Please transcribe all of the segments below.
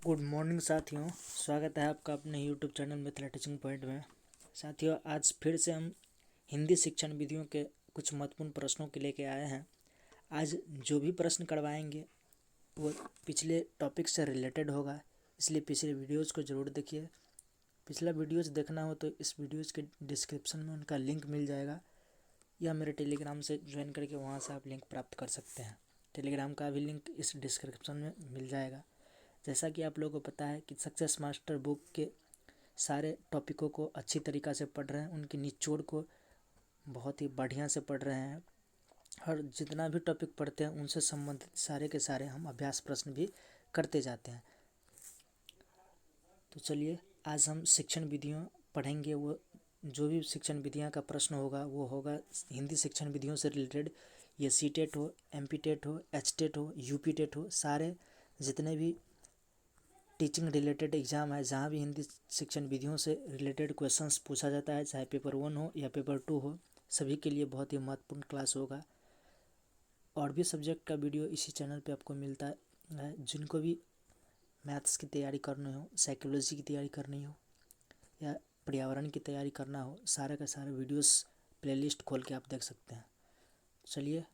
Good morning साथियों, स्वागत है आपका अपने YouTube channel Mithila teaching point में। साथियों, आज फिर से हम हिंदी शिक्षण विधियों के कुछ महत्वपूर्ण प्रश्नों के लेके आए हैं। आज जो भी प्रश्न करवाएंगे वो पिछले टॉपिक से रिलेटेड होगा, इसलिए पिछले वीडियोज़ को ज़रूर देखिए। पिछला वीडियोज़ देखना हो तो इस वीडियोज़ के डिस्क्रिप्शन में उनका लिंक मिल जाएगा, या मेरे टेलीग्राम से ज्वाइन करके वहाँ से आप लिंक प्राप्त कर सकते हैं। टेलीग्राम का भी लिंक इस डिस्क्रिप्शन में मिल जाएगा। जैसा कि आप लोगों को पता है कि सक्सेस मास्टर बुक के सारे टॉपिकों को अच्छी तरीक़ा से पढ़ रहे हैं, उनकी निचोड़ को बहुत ही बढ़िया से पढ़ रहे हैं, और जितना भी टॉपिक पढ़ते हैं उनसे संबंधित सारे के सारे हम अभ्यास प्रश्न भी करते जाते हैं। तो चलिए, आज हम शिक्षण विधियों पढ़ेंगे। वो जो भी शिक्षण विधियाँ का प्रश्न होगा वो होगा हिंदी शिक्षण विधियों से रिलेटेड। ये सीटेट हो, एमपीटेट हो, एचटेट हो, यूपीटेट हो, सारे जितने भी टीचिंग रिलेटेड एग्ज़ाम है, जहाँ भी हिंदी शिक्षण विधियों से रिलेटेड क्वेश्चंस पूछा जाता है, चाहे पेपर 1 हो या पेपर 2 हो, सभी के लिए बहुत ही महत्वपूर्ण क्लास होगा। और भी सब्जेक्ट का वीडियो इसी चैनल पे आपको मिलता है। जिनको भी मैथ्स की तैयारी करनी हो, साइकोलॉजी की तैयारी करनी हो, या पर्यावरण की तैयारी करना हो, सारे का सारे वीडियोस प्लेलिस्ट खोल के आप देख सकते हैं। चलिए,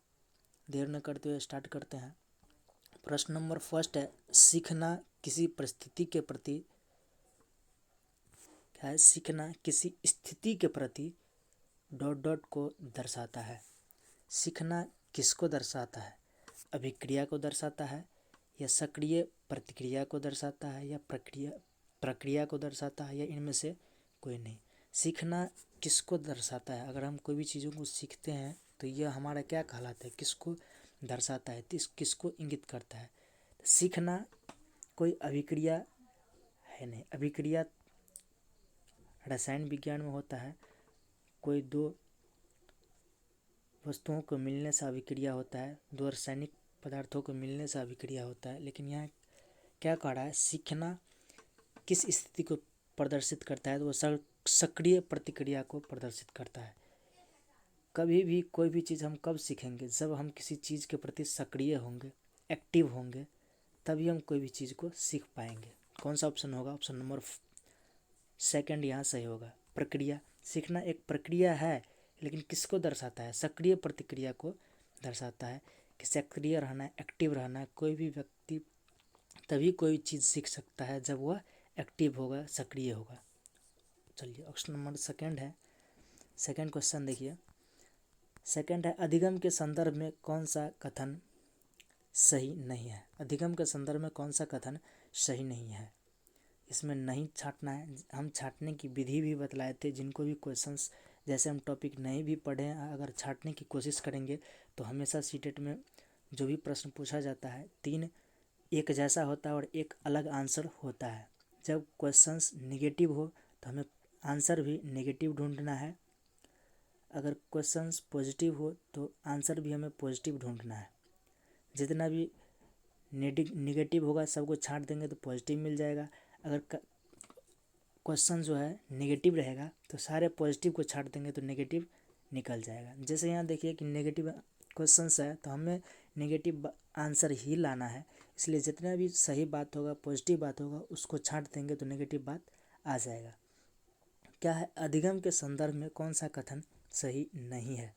देर न करते हुए स्टार्ट करते हैं। प्रश्न नंबर फर्स्ट है, सीखना किसी परिस्थिति के प्रति क्या है? सीखना किसी स्थिति के प्रति डॉट डॉट को दर्शाता है। सीखना किसको दर्शाता है? अभिक्रिया को दर्शाता है, या सक्रिय प्रतिक्रिया को दर्शाता है, या प्रक्रिया को दर्शाता है, या इनमें से कोई नहीं। सीखना किसको दर्शाता है? अगर हम कोई भी चीज़ों को सीखते हैं तो यह हमारा क्या कहलाता है? किसको दर्शाता है? किसको इंगित करता है? सीखना कोई अभिक्रिया है नहीं। अभिक्रिया रसायन विज्ञान में होता है, कोई दो वस्तुओं को मिलने से अभिक्रिया होता है, दो रासायनिक पदार्थों को मिलने से अभिक्रिया होता है। लेकिन यहाँ क्या कह रहा है? सीखना किस स्थिति को प्रदर्शित करता है? तो वो सक्रिय प्रतिक्रिया को प्रदर्शित करता है। कभी भी कोई भी चीज़ हम कब सीखेंगे? जब हम किसी चीज़ के प्रति सक्रिय होंगे, एक्टिव होंगे, तभी हम कोई भी चीज़ को सीख पाएंगे। कौन सा ऑप्शन होगा? ऑप्शन नंबर सेकंड यहाँ सही होगा। प्रक्रिया। सीखना एक प्रक्रिया है, लेकिन किसको दर्शाता है? सक्रिय प्रतिक्रिया को दर्शाता है कि सक्रिय रहना, एक्टिव रहना। कोई भी व्यक्ति तभी कोई चीज़ सीख सकता है जब वह एक्टिव होगा, सक्रिय होगा। चलिए, ऑप्शन नंबर सेकंड है। सेकंड क्वेश्चन देखिए। सेकंड है, अधिगम के संदर्भ में कौन सा कथन सही नहीं है? अधिगम के संदर्भ में कौन सा कथन सही नहीं है? इसमें नहीं छांटना है। हम छांटने की विधि भी बतलाए थे। जिनको भी क्वेश्चंस, जैसे हम टॉपिक नहीं भी पढ़े, अगर छांटने की कोशिश करेंगे तो हमेशा सीटेट में जो भी प्रश्न पूछा जाता है, 3 एक जैसा होता है और एक अलग आंसर होता है। जब क्वेश्चंस निगेटिव हो तो हमें आंसर भी निगेटिव ढूंढना है। अगर क्वेश्चंस पॉजिटिव हो तो आंसर भी हमें पॉजिटिव ढूंढना है। जितना भी निगेटिव होगा सबको छांट देंगे तो पॉजिटिव मिल जाएगा। अगर क्वेश्चन जो है नेगेटिव रहेगा तो सारे पॉजिटिव को छांट देंगे तो नेगेटिव निकल जाएगा। जैसे यहाँ देखिए कि नेगेटिव क्वेश्चंस है तो हमें नेगेटिव आंसर ही लाना है, इसलिए जितना भी सही बात होगा, पॉजिटिव बात होगा, उसको छांट देंगे तो नेगेटिव बात आ जाएगा। क्या है? अधिगम के संदर्भ में कौन सा कथन सही नहीं है?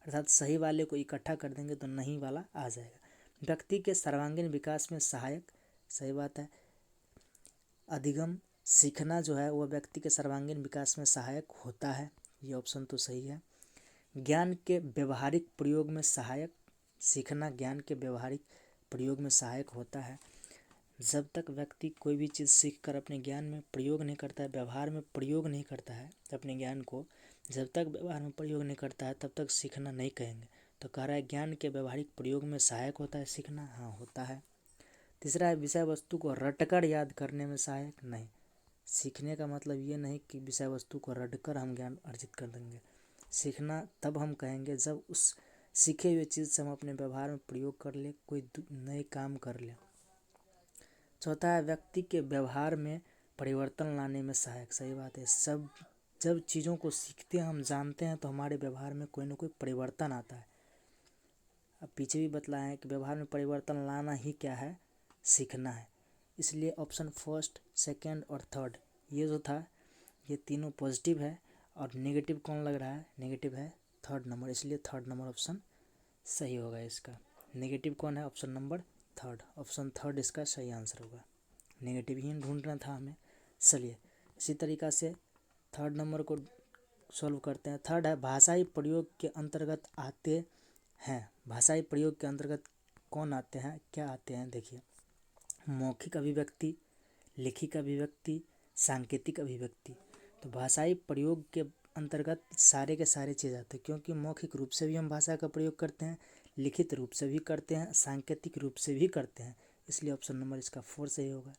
अर्थात सही वाले को इकट्ठा कर देंगे तो नहीं वाला आ जाएगा। व्यक्ति के सर्वांगीण विकास में सहायक, सही बात है। अधिगम सीखना जो है वह व्यक्ति के सर्वांगीण विकास में सहायक होता है, ये ऑप्शन तो सही है। ज्ञान के व्यवहारिक प्रयोग में सहायक, सीखना ज्ञान के व्यवहारिक प्रयोग में सहायक होता है। जब तक व्यक्ति कोई भी चीज़ सीखकर अपने ज्ञान में प्रयोग नहीं करता है, व्यवहार में प्रयोग नहीं करता है अपने ज्ञान को, जब तक व्यवहार में प्रयोग नहीं करता है तब तक सीखना नहीं कहेंगे। तो कह रहा है ज्ञान के व्यवहारिक प्रयोग में सहायक होता है सीखना, हाँ होता है। तीसरा है, विषय वस्तु को रटकर याद करने में सहायक नहीं। सीखने का मतलब ये नहीं कि विषय वस्तु को रटकर हम ज्ञान अर्जित कर देंगे। सीखना तब हम कहेंगे जब उस सीखे हुए चीज़ से हम अपने व्यवहार में प्रयोग कर ले, कोई नए काम कर ले। चौथा है, व्यक्ति के व्यवहार में परिवर्तन लाने में सहायक, सही बात है। जब चीज़ों को सीखते हैं, हम जानते हैं, तो हमारे व्यवहार में कोई ना कोई परिवर्तन आता है। अब पीछे भी बतलाया है कि व्यवहार में परिवर्तन लाना ही क्या है? सीखना है। इसलिए ऑप्शन फर्स्ट, सेकंड और थर्ड ये जो था ये तीनों पॉजिटिव है, और नेगेटिव कौन लग रहा है, नेगेटिव है थर्ड नंबर, इसलिए थर्ड नंबर ऑप्शन सही होगा इसका। नेगेटिव कौन है, option number third, option third इसका सही आंसर होगा। नेगेटिव ही ढूंढना था हमें। चलिए इसी तरीक़ा से थर्ड नंबर को सॉल्व करते हैं। थर्ड है भाषाई प्रयोग के अंतर्गत आते हैं। भाषाई प्रयोग के अंतर्गत कौन आते हैं, क्या आते हैं, देखिए मौखिक अभिव्यक्ति, लिखित अभिव्यक्ति, सांकेतिक अभिव्यक्ति। तो भाषाई प्रयोग के अंतर्गत सारे के सारे चीज़ आते हैं, क्योंकि मौखिक रूप से भी हम भाषा का प्रयोग करते हैं, लिखित रूप से भी करते हैं, सांकेतिक रूप से भी करते हैं, इसलिए ऑप्शन नंबर इसका 4 सही होगा।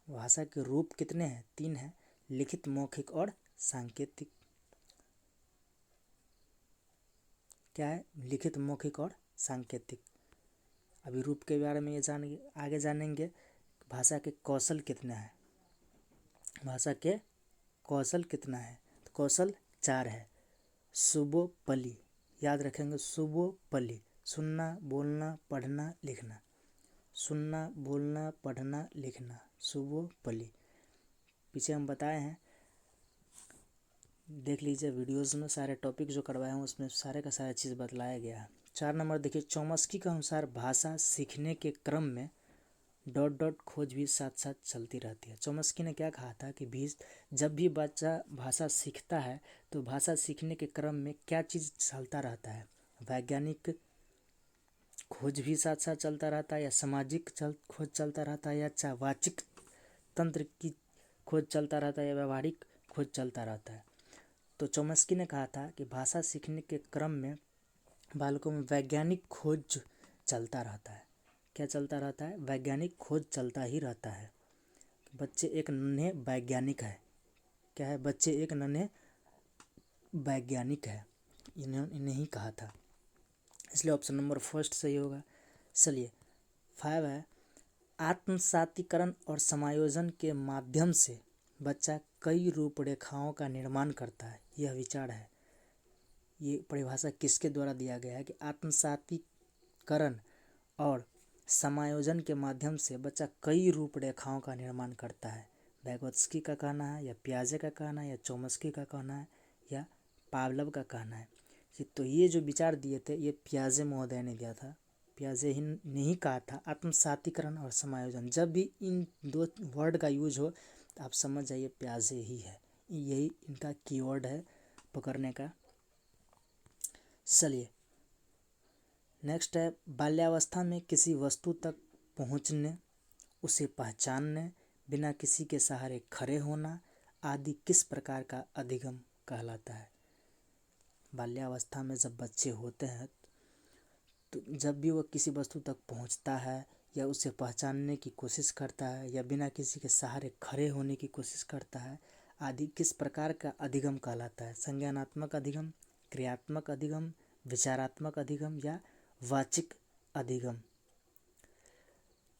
भाषा के रूप कितने हैं, 3 हैं, लिखित, मौखिक और सांकेतिक। क्या है, लिखित, मौखिक और सांकेतिक। अभी रूप के बारे में ये आगे जानेंगे। भाषा के कौशल कितने हैं, भाषा के कौशल कितना है, तो कौशल 4 है। सुबोपली, याद रखेंगे, सुबोपली, सुनना, बोलना, पढ़ना, लिखना, सुनना, बोलना, पढ़ना, लिखना, सुबोपली। पीछे हम बताए हैं, देख लीजिए वीडियोस में सारे टॉपिक जो करवाए हैं उसमें सारे का सारा चीज़ बतलाया गया है। 4 नंबर देखिए, चौमस्की के अनुसार भाषा सीखने के क्रम में ... खोज भी साथ साथ चलती रहती है। चौमस्की ने क्या कहा था कि जब भी बच्चा भाषा सीखता है तो भाषा सीखने के क्रम में क्या चीज़ चलता रहता है, वैज्ञानिक खोज भी साथ साथ चलता रहता है, या सामाजिक खोज चलता रहता है, या वाचिक तंत्र की खोज चलता रहता है, या व्यवहारिक खोज चलता रहता है। तो चौमस्की ने कहा था कि भाषा सीखने के क्रम में बालकों में वैज्ञानिक खोज चलता रहता है। क्या चलता रहता है, वैज्ञानिक खोज चलता ही रहता है। बच्चे एक नन्हे वैज्ञानिक है। क्या है, बच्चे एक नन्हे वैज्ञानिक है, इन्हें ही कहा था, इसलिए ऑप्शन नंबर फर्स्ट सही होगा। चलिए 5 है, आत्मसातीकरण और समायोजन के माध्यम से बच्चा कई रूपरेखाओं का निर्माण करता है। यह विचार है, ये परिभाषा किसके द्वारा दिया गया है कि आत्मसातीकरण और समायोजन के माध्यम से बच्चा कई रूपरेखाओं का निर्माण करता है। वैगोत्स्की का कहना है, या पियाजे का कहना है, या चौमस्की का कहना है, या पावलोव का कहना है। तो ये जो विचार दिए थे ये पियाजे महोदय ने दिया था, पियाजे ही ने ही कहा था आत्मसातीकरण और समायोजन। जब भी इन दो वर्ड का यूज हो तो आप समझ जाइए पियाजे ही है, यही इनका कीवर्ड है पकड़ने का। चलिए नेक्स्ट है, बाल्यावस्था में किसी वस्तु तक पहुंचने, उसे पहचानने, बिना किसी के सहारे खड़े होना आदि किस प्रकार का अधिगम कहलाता है। बाल्यावस्था में जब बच्चे होते हैं तो जब भी वह किसी वस्तु तक पहुंचता है, या उसे पहचानने की कोशिश करता है, या बिना किसी के सहारे खड़े होने की कोशिश करता है आदि किस प्रकार का अधिगम कहलाता है। संज्ञानात्मक अधिगम, क्रियात्मक अधिगम, विचारात्मक अधिगम, या वाचिक अधिगम।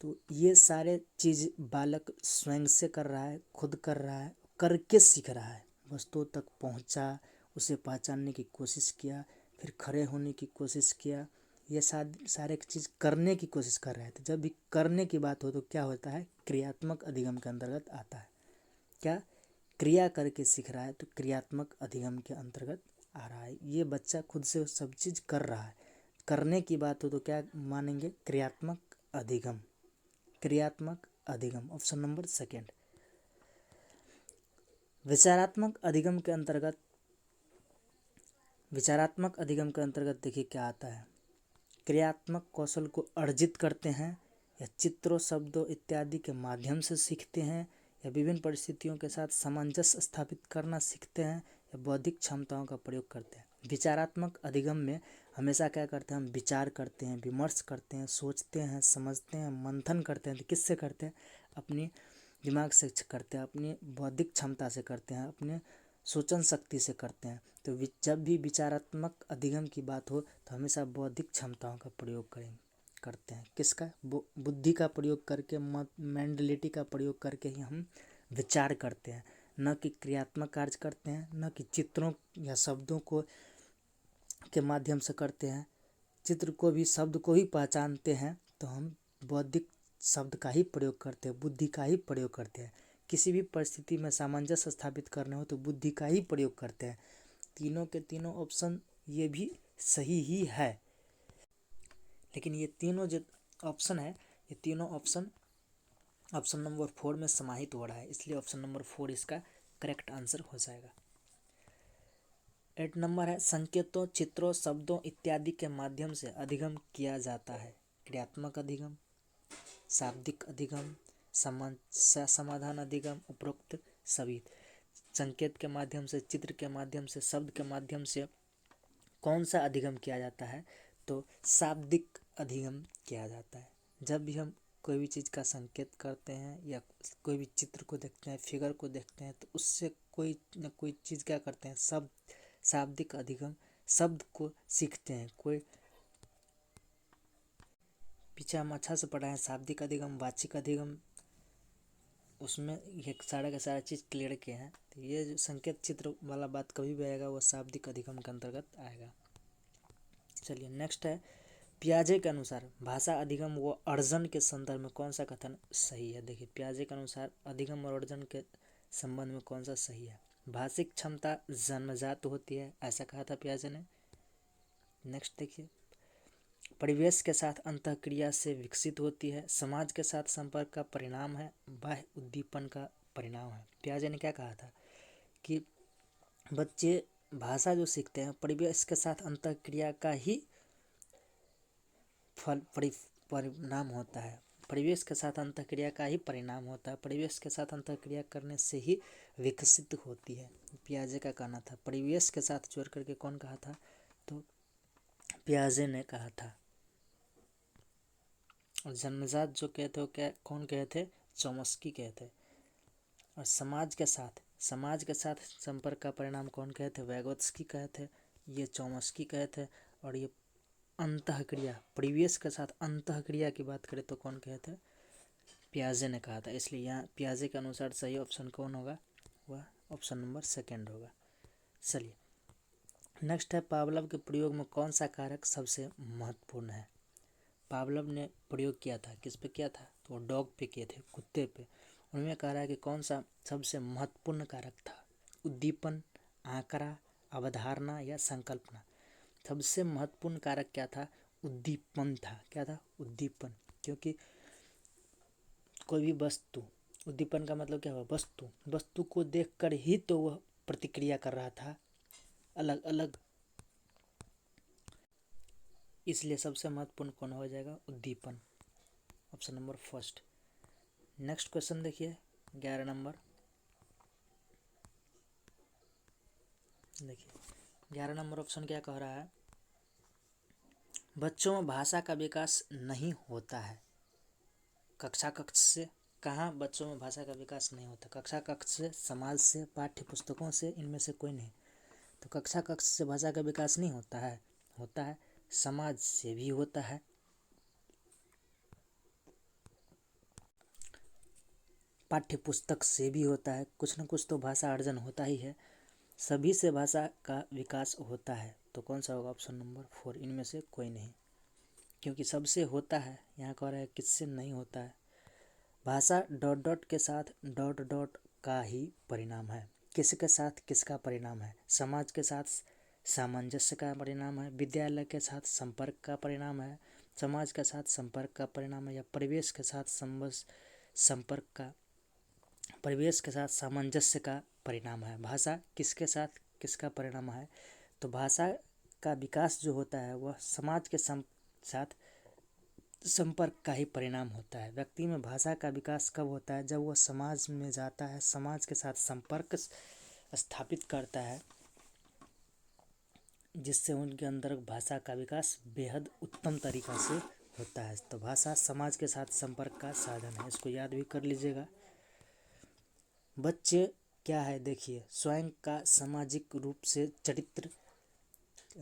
तो ये सारे चीज़ बालक स्वयं से कर रहा है, खुद कर रहा है, करके सीख रहा है। वस्तुओं तक पहुंचा, उसे पहचानने की कोशिश किया, फिर खड़े होने की कोशिश किया, ये सारे चीज़ करने की कोशिश कर रहे थे। जब भी करने की बात हो तो क्या होता है, क्रियात्मक अधिगम के अंतर्गत आता है। क्या, क्रिया करके सीख रहा है तो क्रियात्मक अधिगम के अंतर्गत आ रहा है। ये बच्चा खुद से सब चीज़ कर रहा है। करने की बात हो तो क्या मानेंगे, क्रियात्मक अधिगम, क्रियात्मक अधिगम, ऑप्शन नंबर सेकंड। विचारात्मक अधिगम के अंतर्गत, विचारात्मक अधिगम के अंतर्गत देखिए क्या आता है, क्रियात्मक कौशल को अर्जित करते हैं, या चित्रों, शब्दों इत्यादि के माध्यम से सीखते हैं, या विभिन्न परिस्थितियों के साथ सामंजस्य स्थापित करना सीखते हैं, या बौद्धिक क्षमताओं का प्रयोग करते हैं। विचारात्मक अधिगम में हमेशा क्या करते हैं, हम विचार करते हैं, विमर्श करते हैं, सोचते हैं, समझते हैं, मंथन करते हैं। तो किससे करते हैं, अपनी दिमाग से करते हैं, अपनी बौद्धिक क्षमता से करते हैं, अपने सोचन शक्ति से करते हैं। तो जब भी विचारात्मक अधिगम की बात हो तो हमेशा बौद्धिक क्षमताओं का प्रयोग करते हैं। किसका, बुद्धि का प्रयोग करके, मेंटलिटी का प्रयोग करके ही हम विचार करते हैं, न कि क्रियात्मक कार्य करते हैं, न कि चित्रों या शब्दों को के माध्यम से करते हैं। चित्र को भी, शब्द को ही पहचानते हैं तो हम बौद्धिक शब्द का ही प्रयोग करते हैं, बुद्धि का ही प्रयोग करते हैं। किसी भी परिस्थिति में सामंजस्य स्थापित करना हो तो बुद्धि का ही प्रयोग करते हैं। तीनों के तीनों ऑप्शन ये भी सही ही है, लेकिन ये तीनों जो ऑप्शन है, ये तीनों ऑप्शन ऑप्शन नंबर 4 में समाहित हो रहा है, इसलिए ऑप्शन नंबर 4 इसका करेक्ट आंसर हो जाएगा। 8 नंबर है, संकेतों, चित्रों, शब्दों इत्यादि के माध्यम से अधिगम किया जाता है। क्रियात्मक अधिगम, शाब्दिक अधिगम, समस्या समाधान अधिगम, उपरोक्त सभी। संकेत के माध्यम से, चित्र के माध्यम से, शब्द के माध्यम से कौन सा अधिगम किया जाता है? तो शाब्दिक अधिगम किया जाता है। जब भी हम कोई भी चीज़ का संकेत करते हैं या कोई भी चित्र को देखते हैं, फिगर को देखते हैं, तो उससे कोई न कोई चीज़ क्या करते हैं, शब्द शाब्दिक अधिगम, शब्द को सीखते हैं। कोई पीछे हम अच्छा से पढ़ा है, शाब्दिक अधिगम, वाचिक अधिगम, उसमें ये सारा का सारा चीज़ क्लियर किए हैं। तो ये जो संकेत चित्र वाला बात कभी भी आएगा वो शाब्दिक अधिगम के अंतर्गत आएगा। चलिए नेक्स्ट है, पियाजे के अनुसार भाषा अधिगम व अर्जन के संदर्भ में कौन सा कथन सही है? देखिए, पियाजे के अनुसार अधिगम और अर्जन के संबंध में कौन सा सही है? भाषिक क्षमता जन्मजात होती है, ऐसा कहा था पियाजे ने। नेक्स्ट देखिए, परिवेश के साथ अंतःक्रिया से विकसित होती है, समाज के साथ संपर्क का परिणाम है, बाह्य उद्दीपन का परिणाम है। पियाजे ने क्या कहा था कि बच्चे भाषा जो सीखते हैं परिवेश के साथ अंतःक्रिया का ही फल परिणाम होता है। परिवेश के साथ अंतःक्रिया का ही परिणाम होता है, परिवेश के साथ अंतःक्रिया करने से ही विकसित होती है, पियाजे का कहना था। परिवेश के साथ जोड़ करके कौन कहा था? तो पियाजे ने कहा था। और जन्मजात जो कहते हो क्या कौन कहे थे? चॉम्स्की कहे थे। और समाज के साथ संपर्क का परिणाम कौन कहे थे? वैगोत्स्की कहे थे, ये चॉम्स्की कहे थे। और ये अंतःक्रिया, परिवेश के साथ अंतःक्रिया की बात करें तो कौन कहे थे? पियाजे ने कहा था। इसलिए यहाँ पियाजे के अनुसार सही ऑप्शन कौन होगा? वह ऑप्शन नंबर 2 होगा। चलिए नेक्स्ट है, पावलोव के प्रयोग में कौन सा कारक सबसे महत्वपूर्ण है? पावलोव ने प्रयोग किया था, किस पे किया था? तो डॉग पे किए थे, कुत्ते पे। उनमें कह रहा है कि कौन सा सबसे महत्वपूर्ण कारक था? उद्दीपन, आंकड़ा, अवधारणा या संकल्पना? सबसे महत्वपूर्ण कारक क्या था? उद्दीपन था। क्या था? उद्दीपन। क्योंकि कोई भी वस्तु, उद्दीपन का मतलब क्या हुआ? वस्तु को देखकर ही तो वह प्रतिक्रिया कर रहा था अलग अलग, इसलिए सबसे महत्वपूर्ण कौन हो जाएगा? उद्दीपन, ऑप्शन नंबर 1। नेक्स्ट क्वेश्चन देखिए 11 नंबर। देखिए 11 नंबर ऑप्शन क्या कह रहा है? बच्चों में भाषा का विकास नहीं होता है। कक्षा कक्ष से कहाँ बच्चों में भाषा का विकास नहीं होता? कक्षा कक्ष से, समाज से, पाठ्य पुस्तकों से, इनमें से कोई नहीं। तो कक्षा कक्ष से भाषा का विकास नहीं होता है, होता है समाज से भी होता है, पाठ्य पुस्तक से भी होता है, कुछ न कुछ तो भाषा अर्जन होता ही है। सभी से भाषा का विकास होता है, तो कौन सा होगा? ऑप्शन नंबर 4, इनमें से कोई नहीं। क्योंकि सबसे होता है, यहाँ कह रहा है किससे नहीं होता है। भाषा डॉट डॉट के साथ डॉट डॉट का ही परिणाम है। किसके साथ किसका परिणाम है? समाज के साथ सामंजस्य का परिणाम है, विद्यालय के साथ संपर्क का परिणाम है, समाज के साथ संपर्क का परिणाम है, या परिवेश के साथ संपर्क का, परिवेश के साथ सामंजस्य का परिणाम है। भाषा किसके साथ किसका परिणाम है? तो भाषा का विकास जो होता है वह समाज के साथ संपर्क का ही परिणाम होता है। व्यक्ति में भाषा का विकास कब होता है? जब वह समाज में जाता है, समाज के साथ संपर्क स्थापित करता है, जिससे उनके अंदर भाषा का विकास बेहद उत्तम तरीक़ा से होता है। तो भाषा समाज के साथ संपर्क का साधन है, इसको याद भी कर लीजिएगा। बच्चे क्या है? देखिए, स्वयं का सामाजिक रूप से चरित्र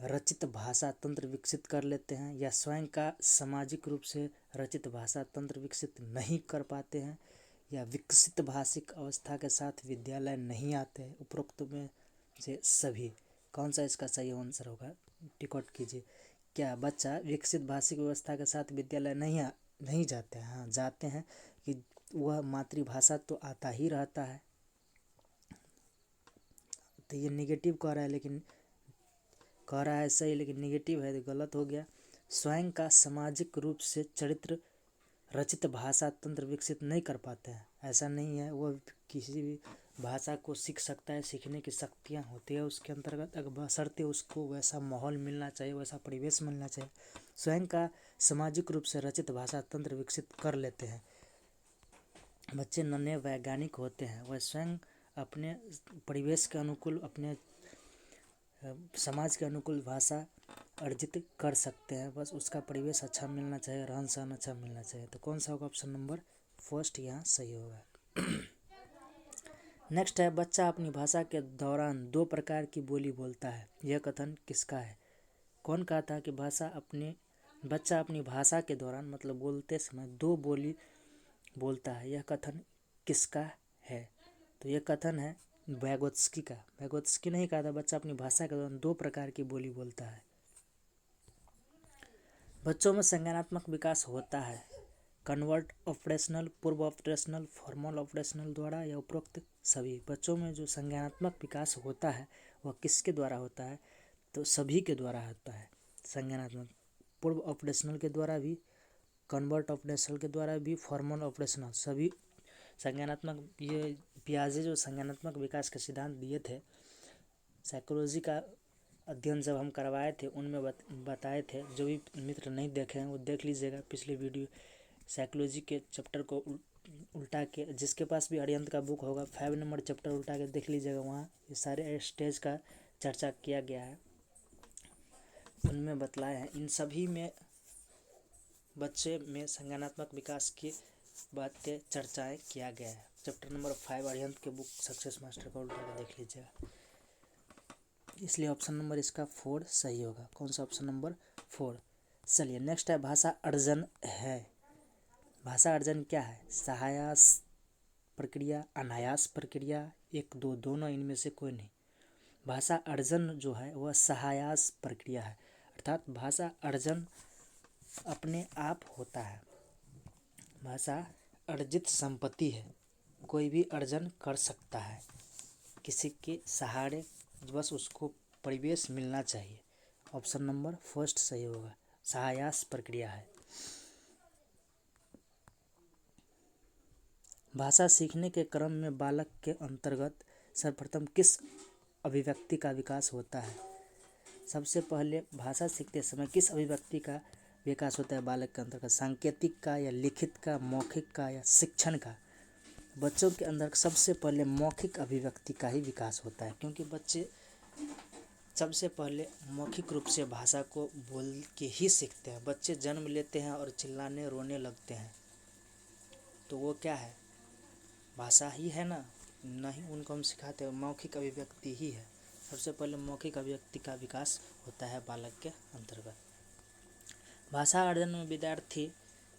रचित भाषा तंत्र विकसित कर लेते हैं, या स्वयं का सामाजिक रूप से रचित भाषा तंत्र विकसित नहीं कर पाते हैं, या विकसित भाषिक अवस्था के साथ विद्यालय नहीं आते हैं। उपरोक्त में से सभी कौन सा इसका सही आंसर होगा? टिक आउट कीजिए। क्या बच्चा विकसित भाषिक व्यवस्था के साथ विद्यालय नहीं नहीं जाते हैं, हाँ जाते हैं कि वह मातृभाषा तो आता ही रहता है। तो ये निगेटिव कह रहा है, लेकिन कह रहा है सही लेकिन निगेटिव है तो गलत हो गया। स्वयं का सामाजिक रूप से चरित्र रचित भाषा तंत्र विकसित नहीं कर पाते हैं, ऐसा नहीं है। वो किसी भी भाषा को सीख सकता है, सीखने की शक्तियाँ होती है उसके अंतर्गत, अगर बशर्ते उसको वैसा माहौल मिलना चाहिए, वैसा परिवेश मिलना चाहिए। स्वयं का सामाजिक रूप से रचित भाषा तंत्र विकसित कर लेते हैं। बच्चे नन्हे वैज्ञानिक होते हैं, वह स्वयं अपने परिवेश के अनुकूल, अपने समाज के अनुकूल भाषा अर्जित कर सकते हैं। बस उसका परिवेश अच्छा मिलना चाहिए, रहन सहन अच्छा मिलना चाहिए। तो कौन सा होगा? ऑप्शन नंबर फर्स्ट यहाँ सही होगा। नेक्स्ट है, बच्चा अपनी भाषा के दौरान दो प्रकार की बोली बोलता है, यह कथन किसका है? कौन कहता है कि बच्चा अपनी भाषा के दौरान मतलब बोलते समय दो बोली बोलता है, यह कथन किसका है? तो यह कथन है वैगोत्स्की का। वैगोत्स्की नहीं कहा था बच्चा अपनी भाषा के दौरान दो प्रकार की बोली बोलता है। बच्चों में संज्ञानात्मक विकास होता है कन्वर्ट ऑपरेशनल, पूर्व ऑपरेशनल, फॉर्मल ऑपरेशनल द्वारा या उपरोक्त सभी। बच्चों में जो संज्ञानात्मक विकास होता है वह किसके द्वारा होता है? तो सभी के द्वारा होता है। संज्ञानात्मक पूर्व ऑपरेशनल के द्वारा भी, कन्वर्ट ऑपरेशनल के द्वारा भी, फॉर्मल ऑपरेशनल सभी संज्ञानात्मक। ये पियाजे जो संज्ञानात्मक विकास के सिद्धांत दिए थे, साइकोलॉजी का अध्ययन जब हम करवाए थे उनमें बताए थे। जो भी मित्र नहीं देखे हैं वो देख लीजिएगा पिछले वीडियो। साइकोलॉजी के चैप्टर को उल्टा के, जिसके पास भी अरिहंत का बुक होगा 5 नंबर चैप्टर उल्टा के देख लीजिएगा, वहाँ ये सारे स्टेज का चर्चा किया गया है। उनमें बतलाए हैं, इन सभी में बच्चे में संज्ञानात्मक विकास की बातें चर्चाएं किया गया है। चैप्टर नंबर 5 अरिहंत के बुक सक्सेस मास्टर का उल्टा के देख लीजिएगा। इसलिए ऑप्शन नंबर इसका 4 सही होगा। कौन सा? Option number 4। चलिए नेक्स्ट है, भाषा अर्जन है। भाषा अर्जन क्या है? सहायास प्रक्रिया, अनायास प्रक्रिया, एक दो, दोनों, इनमें से कोई नहीं। भाषा अर्जन जो है वह सहायास प्रक्रिया है, अर्थात भाषा अर्जन अपने आप होता है। भाषा अर्जित संपत्ति है, कोई भी अर्जन कर सकता है किसी के सहारे, बस उसको परिवेश मिलना चाहिए। ऑप्शन नंबर फर्स्ट सही होगा, सहायास प्रक्रिया है। भाषा सीखने के क्रम में बालक के अंतर्गत सर्वप्रथम किस अभिव्यक्ति का विकास होता है? सबसे पहले भाषा सीखते समय किस अभिव्यक्ति का विकास होता है बालक के अंतर्गत? सांकेतिक का या लिखित का, मौखिक का या शिक्षण का? बच्चों के अंदर सबसे पहले मौखिक अभिव्यक्ति का ही विकास होता है, क्योंकि बच्चे सबसे पहले मौखिक रूप से भाषा को बोल के ही सीखते हैं। बच्चे जन्म लेते हैं और चिल्लाने रोने लगते हैं, तो वो क्या है? भाषा ही है ना, नहीं उनको हम सिखाते हैं, मौखिक अभिव्यक्ति ही है। सबसे पहले मौखिक अभिव्यक्ति का विकास होता है बालक के अंतर्गत। भाषा अर्जन में विद्यार्थी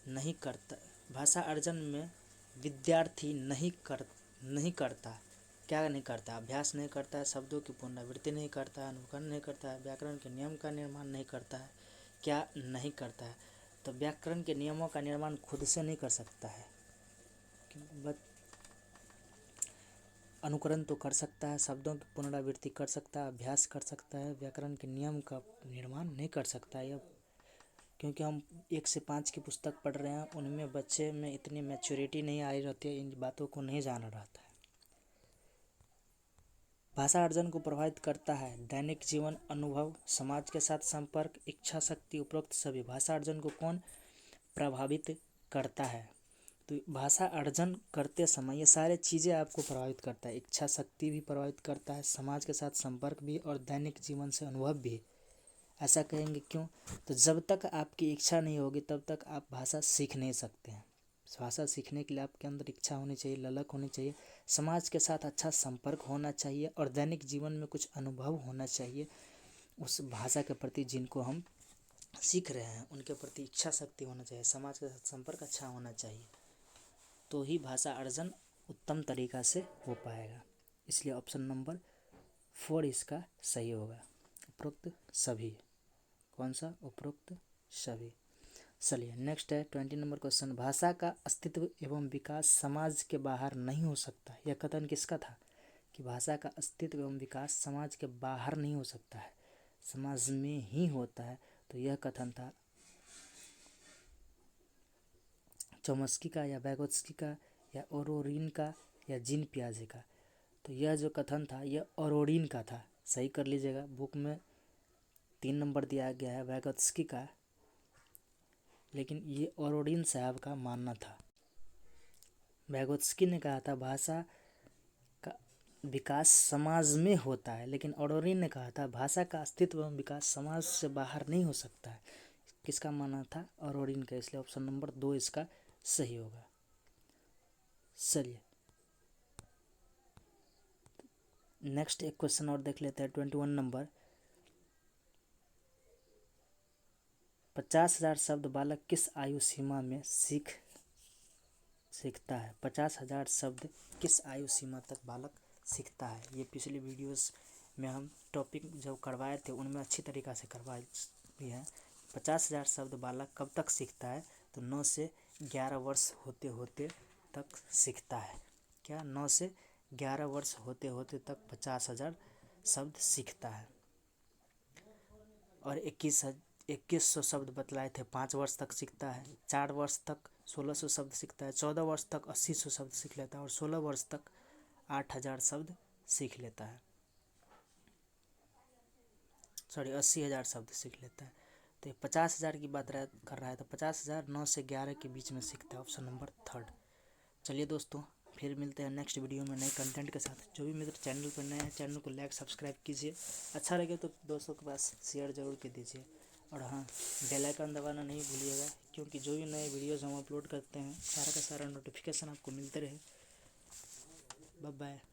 नहीं करता, भाषा अर्जन में विद्यार्थी नहीं करता, क्या नहीं करता? अभ्यास नहीं करता है, शब्दों की पुनरावृत्ति नहीं करता है, अनुकरण नहीं करता है, व्याकरण के नियम का निर्माण नहीं करता है। क्या नहीं करता है? तो व्याकरण के नियमों का निर्माण खुद से नहीं कर सकता है, अनुकरण तो कर सकता है, शब्दों की पुनरावृत्ति कर सकता है, अभ्यास कर सकता है, व्याकरण के नियम का निर्माण नहीं कर सकता है। क्योंकि हम 1 से 5 की पुस्तक पढ़ रहे हैं, उनमें बच्चे में इतनी मैच्योरिटी नहीं आई रहती है, इन बातों को नहीं जाना रहता है। भाषा अर्जन को प्रभावित करता है दैनिक जीवन, अनुभव, समाज के साथ संपर्क, इच्छा शक्ति, उपरोक्त सभी। भाषा अर्जन को कौन प्रभावित करता है? तो भाषा अर्जन करते समय ये सारे चीज़ें आपको प्रभावित करता है। इच्छा शक्ति भी प्रभावित करता है, समाज के साथ संपर्क भी, और दैनिक जीवन से अनुभव भी। ऐसा कहेंगे क्यों? तो जब तक आपकी इच्छा नहीं होगी तब तक आप भाषा सीख नहीं सकते हैं। भाषा सीखने के लिए आपके अंदर इच्छा होनी चाहिए, ललक होनी चाहिए, समाज के साथ अच्छा संपर्क होना चाहिए, और दैनिक जीवन में कुछ अनुभव होना चाहिए उस भाषा के प्रति। जिनको हम सीख रहे हैं उनके प्रति इच्छा शक्ति होना चाहिए, समाज के साथ संपर्क अच्छा होना चाहिए, तो ही भाषा अर्जन उत्तम तरीका से हो पाएगा। इसलिए ऑप्शन नंबर 4 इसका सही होगा, उपरोक्त सभी। कौन सा? उपरोक्त सभी। चलिए नेक्स्ट है 20 नंबर क्वेश्चन। भाषा का अस्तित्व एवं विकास समाज के बाहर नहीं हो सकता। यह कथन किसका था कि भाषा का अस्तित्व एवं विकास समाज के बाहर नहीं हो सकता है, समाज में ही होता है। तो यह कथन था चॉम्स्की का या वैगोत्स्की का या ओरोरिन का या जीन पियाजे का। तो यह जो कथन था यह ओरोरिन का था, सही कर लीजिएगा। बुक में 3 नंबर दिया गया है वैगोत्स्की का, लेकिन ये ओरोरिन साहब का मानना था। वैगोत्स्की ने कहा था भाषा का विकास समाज में होता है, लेकिन ओरोरिन ने कहा था भाषा का अस्तित्व एवं विकास समाज से बाहर नहीं हो सकता है। किसका मानना था? ओरोरिन का, इसलिए ऑप्शन नंबर 2 इसका सही होगा। चलिए नेक्स्ट एक क्वेश्चन और देख लेते हैं 21 नंबर। 50,000 शब्द बालक किस आयु सीमा में सीखता है? 50,000 शब्द किस आयु सीमा तक बालक सीखता है? ये पिछले वीडियोस में हम टॉपिक जब करवाए थे उनमें अच्छी तरीक़ा से करवाए भी हैं। 50,000 शब्द बालक कब तक सीखता है? तो 9 से 11 वर्ष होते होते तक सीखता है। क्या 9 से 11 वर्ष होते होते तक 50,000 शब्द सीखता है। और 2100 शब्द बतलाए थे 5 वर्ष तक सीखता है, 4 वर्ष तक 1600 शब्द सीखता है, 14 वर्ष तक 80 शब्द सीख लेता है और 16 वर्ष तक 8,000 शब्द सीख लेता है। 80,000 शब्द सीख लेता है। तो ये 50,000 की बात कर रहा है, तो 50,000 9 से 11 के बीच में सीखता है, ऑप्शन नंबर 3। चलिए दोस्तों फिर मिलते हैं नेक्स्ट वीडियो में नए कंटेंट के साथ। जो भी मित्र चैनल पर नए हैं चैनल को लाइक सब्सक्राइब कीजिए, अच्छा लगे तो दोस्तों के पास शेयर ज़रूर कर दीजिए। और हाँ, बेल आइकन दबाना नहीं भूलिएगा, क्योंकि जो भी नए वीडियोज़ हम अपलोड करते हैं सारा का सारा नोटिफिकेशन आपको मिलते रहे। Bye bye.